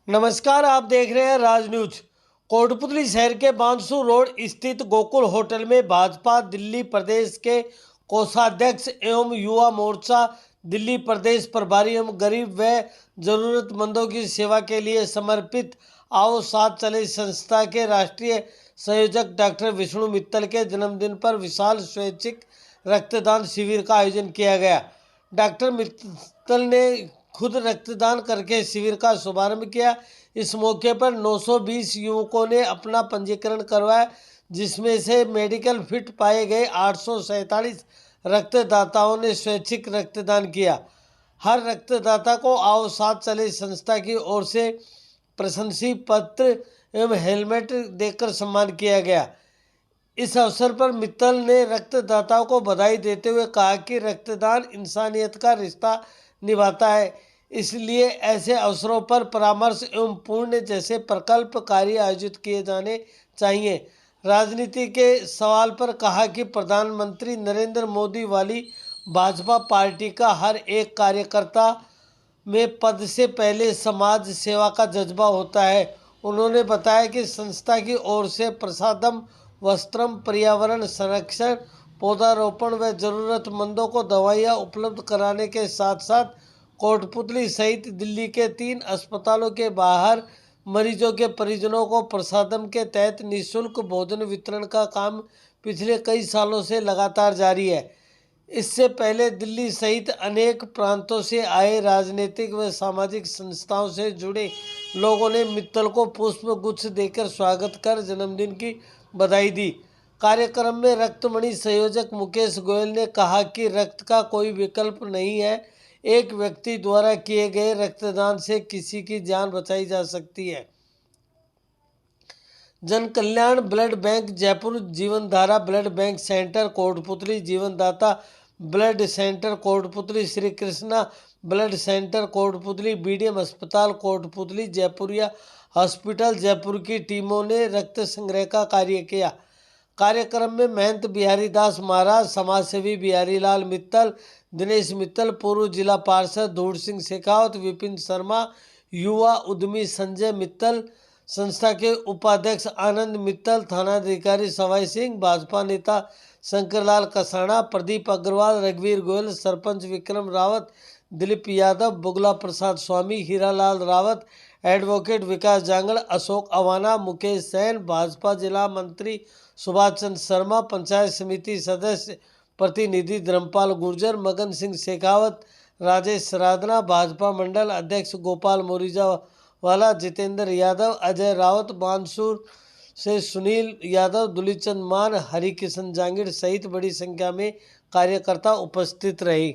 नमस्कार, आप देख रहे हैं राज न्यूज। कोटपुतली शहर के बांसु रोड स्थित गोकुल होटल में भाजपा दिल्ली प्रदेश के कोषाध्यक्ष एवं युवा मोर्चा दिल्ली प्रदेश प्रभारी एवं गरीब व जरूरतमंदों की सेवा के लिए समर्पित आओ साथ चले संस्था के राष्ट्रीय संयोजक डॉक्टर विष्णु मित्तल के जन्मदिन पर विशाल स्वैच्छिक रक्तदान शिविर का आयोजन किया गया। डॉक्टर मित्तल ने खुद रक्तदान करके शिविर का शुभारंभ किया। इस मौके पर 920 युवकों ने अपना पंजीकरण करवाया, जिसमें से मेडिकल फिट पाए गए 847 रक्तदाताओं ने स्वैच्छिक रक्तदान किया। हर रक्तदाता को आओ साथ चले संस्था की ओर से प्रशंसी पत्र एवं हेलमेट देकर सम्मान किया गया। इस अवसर पर मित्तल ने रक्तदाताओं को बधाई देते हुए कहा कि रक्तदान इंसानियत का रिश्ता निभाता है, इसलिए ऐसे अवसरों पर परामर्श एवं पुण्य जैसे प्रकल्प कार्य आयोजित किए जाने चाहिए। राजनीति के सवाल पर कहा कि प्रधानमंत्री नरेंद्र मोदी वाली भाजपा पार्टी का हर एक कार्यकर्ता में पद से पहले समाज सेवा का जज्बा होता है। उन्होंने बताया कि संस्था की ओर से प्रसादम, वस्त्रम, पर्यावरण संरक्षण, पौधारोपण व जरूरतमंदों को दवाइयाँ उपलब्ध कराने के साथ साथ कोटपुतली सहित दिल्ली के 3 अस्पतालों के बाहर मरीजों के परिजनों को प्रसादम के तहत निःशुल्क भोजन वितरण का काम पिछले कई सालों से लगातार जारी है। इससे पहले दिल्ली सहित अनेक प्रांतों से आए राजनीतिक व सामाजिक संस्थाओं से जुड़े लोगों ने मित्तल को पुष्प गुच्छ देकर स्वागत कर जन्मदिन की बधाई दी। कार्यक्रम में रक्तमणि संयोजक मुकेश गोयल ने कहा कि रक्त का कोई विकल्प नहीं है। एक व्यक्ति द्वारा किए गए रक्तदान से किसी की जान बचाई जा सकती है। जन कल्याण blood bank Jaipur, Jeevandhara blood bank centre Kotputli, Jeevandata blood centre Kotputli, Shri Krishna blood centre Kotputli, BDM अस्पताल कोटपुतली, जयपुरिया हॉस्पिटल जयपुर की टीमों ने रक्त संग्रह का कार्य किया। कार्यक्रम में महंत बिहारी दास महाराज, समाजसेवी बिहारी लाल मित्तल, दिनेश मित्तल, पूर्व जिला पार्षद धूड़ सिंह शेखावत, विपिन शर्मा, युवा उद्यमी संजय मित्तल, संस्था के उपाध्यक्ष आनंद मित्तल, थानाधिकारी सवाई सिंह, भाजपा नेता शंकरलाल कसाना, प्रदीप अग्रवाल, रघुवीर गोयल, सरपंच विक्रम रावत, दिलीप यादव, बुगला प्रसाद स्वामी, हीरालाल रावत, एडवोकेट विकास जांगड़, अशोक अवाना, मुकेश सैन, भाजपा जिला मंत्री सुभाष चंद्र शर्मा, पंचायत समिति सदस्य प्रतिनिधि धर्मपाल गुर्जर, मगन सिंह शेखावत, राजेश राधना, भाजपा मंडल अध्यक्ष गोपाल मोरिजा वाला, जितेंद्र यादव, अजय रावत, बांसुर से सुनील यादव, दुलीचंद मान, हरिकिशन जांगीड़ सहित बड़ी संख्या में कार्यकर्ता उपस्थित रहे।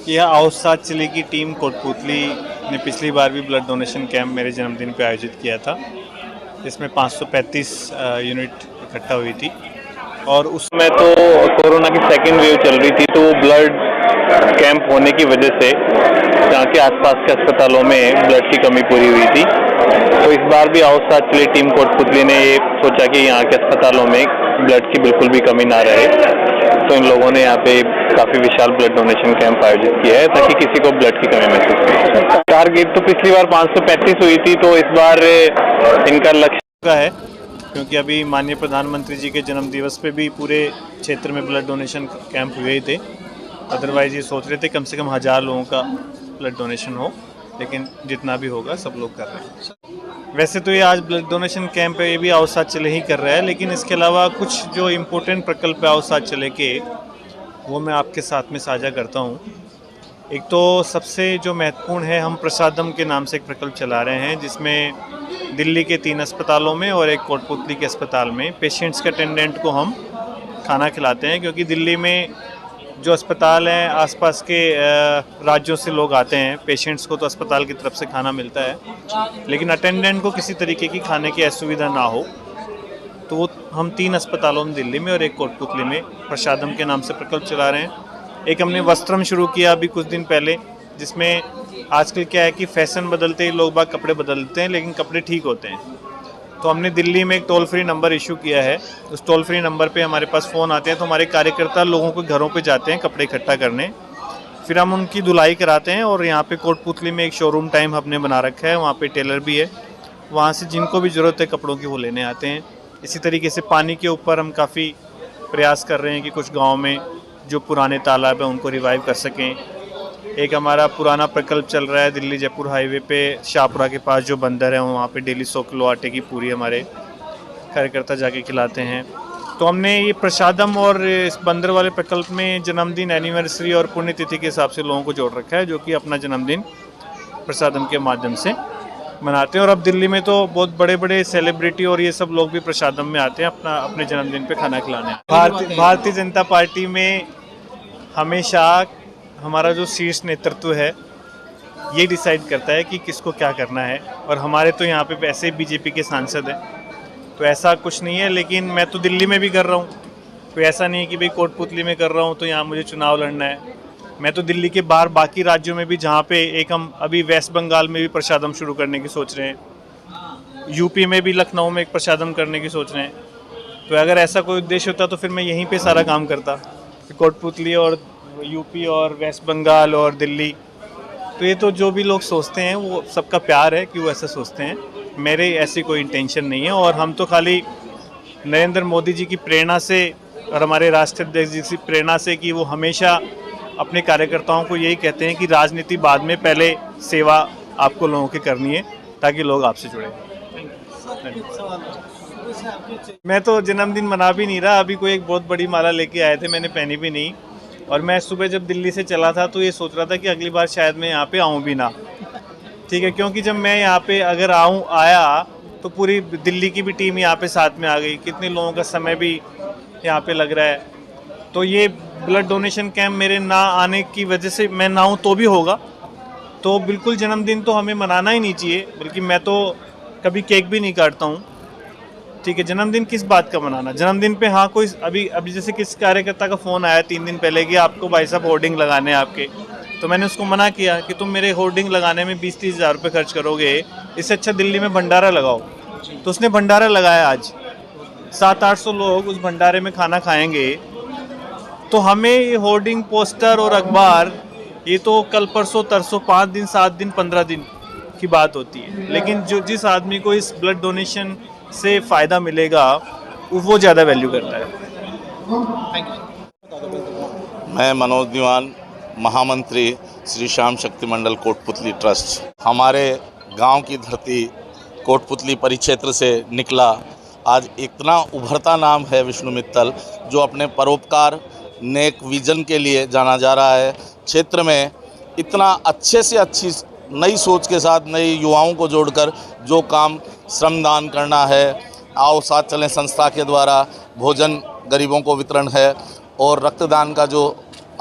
यह आओ साथ चले की टीम कोटपुतली ने पिछली बार भी ब्लड डोनेशन कैंप मेरे जन्मदिन पे आयोजित किया था, जिसमें 535 यूनिट इकट्ठा हुई थी। और उस समय तो कोरोना की सेकेंड वेव चल रही थी, तो ब्लड कैंप होने की वजह से जहाँ के आसपास के अस्पतालों में ब्लड की कमी पूरी हुई थी। तो इस बार भी आओ साथ चले टीम कोटपुतली ने ये सोचा कि यहाँ के अस्पतालों में ब्लड की बिल्कुल भी कमी ना रहे, तो इन लोगों ने यहाँ पे काफ़ी विशाल ब्लड डोनेशन कैंप आयोजित किया है ताकि किसी को ब्लड की कमी महसूस नहीं। टारगेट तो पिछली बार 535 हुई थी, तो इस बार इनका लक्ष्य है, क्योंकि अभी माननीय प्रधानमंत्री जी के जन्म दिवस पे भी पूरे क्षेत्र में ब्लड डोनेशन कैंप हुए ही थे। अदरवाइज ये सोच रहे थे कम से कम 1000 लोगों का ब्लड डोनेशन हो, लेकिन जितना भी होगा सब लोग कर रहे हैं। वैसे तो ये आज ब्लड डोनेशन कैंप है, ये भी आओ साथ चले ही कर रहा है, लेकिन इसके अलावा कुछ जो इम्पोर्टेंट प्रकल्प है आओ साथ चले के, वो मैं आपके साथ में साझा करता हूँ। एक तो सबसे जो महत्वपूर्ण है, हम प्रसादम के नाम से एक प्रकल्प चला रहे हैं, जिसमें दिल्ली के 3 अस्पतालों में और एक कोटपुतली के अस्पताल में पेशेंट्स के अटेंडेंट को हम खाना खिलाते हैं, क्योंकि दिल्ली में जो अस्पताल हैं आसपास के राज्यों से लोग आते हैं, पेशेंट्स को तो अस्पताल की तरफ से खाना मिलता है, लेकिन अटेंडेंट को किसी तरीके की खाने की असुविधा ना हो, तो वो हम 3 अस्पतालों में दिल्ली में और एक कोटपुतली में प्रसादम के नाम से प्रकल्प चला रहे हैं। एक हमने वस्त्रम शुरू किया अभी कुछ दिन पहले, जिसमें आजकल क्या है कि फैशन बदलते ही लोग बाग कपड़े बदलते हैं, लेकिन कपड़े ठीक होते हैं। तो हमने दिल्ली में एक टोल फ्री नंबर इशू किया है। उस टोल फ्री नंबर पे हमारे पास फ़ोन आते हैं, तो हमारे कार्यकर्ता लोगों के घरों पे जाते हैं कपड़े इकट्ठा करने, फिर हम उनकी धुलाई कराते हैं। और यहाँ पे कोटपुतली में एक शोरूम टाइम हमने बना रखा है, वहाँ पे टेलर भी है, वहाँ से जिनको भी ज़रूरत है कपड़ों की वो लेने आते हैं। इसी तरीके से पानी के ऊपर हम काफ़ी प्रयास कर रहे हैं कि कुछ गाँव में जो पुराने तालाब हैं उनको रिवाइव कर सकें। एक हमारा पुराना प्रकल्प चल रहा है दिल्ली जयपुर हाईवे पे शाहपुरा के पास जो बंदर है, वहाँ पे डेली 100 किलो आटे की पूरी हमारे कार्यकर्ता जाके खिलाते हैं। तो हमने ये प्रसादम और इस बंदर वाले प्रकल्प में जन्मदिन, एनिवर्सरी और पुण्यतिथि के हिसाब से लोगों को जोड़ रखा है, जो कि अपना जन्मदिन प्रसादम के माध्यम से मनाते हैं। और अब दिल्ली में तो बहुत बड़े बड़े सेलिब्रिटी और ये सब लोग भी प्रसादम में आते हैं अपने जन्मदिन पे खाना खिलाने। भारतीय जनता पार्टी में हमेशा हमारा जो शीर्ष नेतृत्व है ये डिसाइड करता है कि किसको क्या करना है, और हमारे तो यहाँ पे वैसे बीजेपी के सांसद हैं, तो ऐसा कुछ नहीं है। लेकिन मैं तो दिल्ली में भी कर रहा हूँ, तो ऐसा नहीं है कि भाई कोटपुतली में कर रहा हूँ तो यहाँ मुझे चुनाव लड़ना है। मैं तो दिल्ली के बाहर बाकी राज्यों में भी, जहाँ पे एक हम अभी वेस्ट बंगाल में भी प्रसादम शुरू करने की सोच रहे हैं, यूपी में भी लखनऊ में एक प्रसादम करने की सोच रहे हैं। तो अगर ऐसा कोई उद्देश्य होता तो फिर मैं यहीं पे सारा काम करता, कोटपुतली और यूपी और वेस्ट बंगाल और दिल्ली। तो ये तो जो भी लोग सोचते हैं वो सबका प्यार है कि वो ऐसा सोचते हैं, मेरे ऐसी कोई इंटेंशन नहीं है। और हम तो खाली नरेंद्र मोदी जी की प्रेरणा से और हमारे राष्ट्रीय अध्यक्ष जी की प्रेरणा से कि वो हमेशा अपने कार्यकर्ताओं को यही कहते हैं कि राजनीति बाद में, पहले सेवा आपको लोगों की करनी है ताकि लोग आपसे जुड़े। मैं तो जन्मदिन मना भी नहीं रहा, अभी कोई एक बहुत बड़ी माला लेके आए थे, मैंने पहनी भी नहीं। और मैं सुबह जब दिल्ली से चला था तो ये सोच रहा था कि अगली बार शायद मैं यहाँ पे आऊँ भी ना, ठीक है, क्योंकि जब मैं यहाँ पे अगर आया तो पूरी दिल्ली की भी टीम यहाँ पे साथ में आ गई, कितने लोगों का समय भी यहाँ पे लग रहा है। तो ये ब्लड डोनेशन कैंप मेरे ना आने की वजह से मैं ना हूँ तो भी होगा, तो बिल्कुल जन्मदिन तो हमें मनाना ही नहीं चाहिए, बल्कि मैं तो कभी केक भी नहीं काटता हूँ, ठीक है। जन्मदिन किस बात का मनाना, जन्मदिन पे हाँ कोई अभी जैसे किस कार्यकर्ता का फ़ोन आया 3 दिन पहले कि आपको भाई साहब होर्डिंग लगाने हैं आपके, तो मैंने उसको मना किया कि तुम मेरे होर्डिंग लगाने में 20-30 हज़ार रुपये खर्च करोगे, इससे अच्छा दिल्ली में भंडारा लगाओ। तो उसने भंडारा लगाया, आज 700-800 लोग उस भंडारे में खाना खाएंगे। तो हमें ये होर्डिंग, पोस्टर और अखबार, ये तो कल परसों तरसों 5 दिन 7 दिन 15 दिन की बात होती है, लेकिन जिस आदमी को इस ब्लड डोनेशन से फ़ायदा मिलेगा वो ज़्यादा वैल्यू करता है। मैं मनोज दीवान, महामंत्री श्री श्याम शक्ति मंडल कोटपुतली ट्रस्ट। हमारे गांव की धरती कोटपुतली परिक्षेत्र से निकला आज इतना उभरता नाम है विष्णु मित्तल, जो अपने परोपकार, नेक विजन के लिए जाना जा रहा है। क्षेत्र में इतना अच्छे से अच्छी नई सोच के साथ नए युवाओं को जोड़कर जो काम श्रमदान करना है, आओ साथ चलें संस्था के द्वारा भोजन गरीबों को वितरण है, और रक्तदान का जो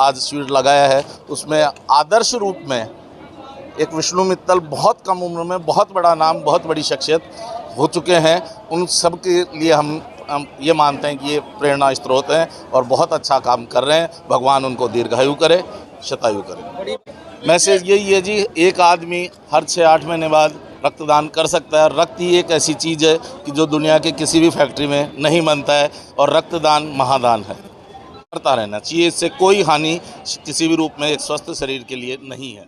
आज शिविर लगाया है, उसमें आदर्श रूप में एक विष्णु मित्तल बहुत कम उम्र में बहुत बड़ा नाम, बहुत बड़ी शख्सियत हो चुके हैं। उन सब के लिए हम ये मानते हैं कि ये प्रेरणा स्रोत हैं और बहुत अच्छा काम कर रहे हैं। भगवान उनको दीर्घायु करे, शतायु करे। मैसेज यही है जी, एक आदमी हर 6-8 महीने बाद रक्तदान कर सकता है। रक्त ही एक ऐसी चीज़ है कि जो दुनिया के किसी भी फैक्ट्री में नहीं बनता है, और रक्तदान महादान है। करता रहना चाहिए, इससे कोई हानि किसी भी रूप में एक स्वस्थ शरीर के लिए नहीं है।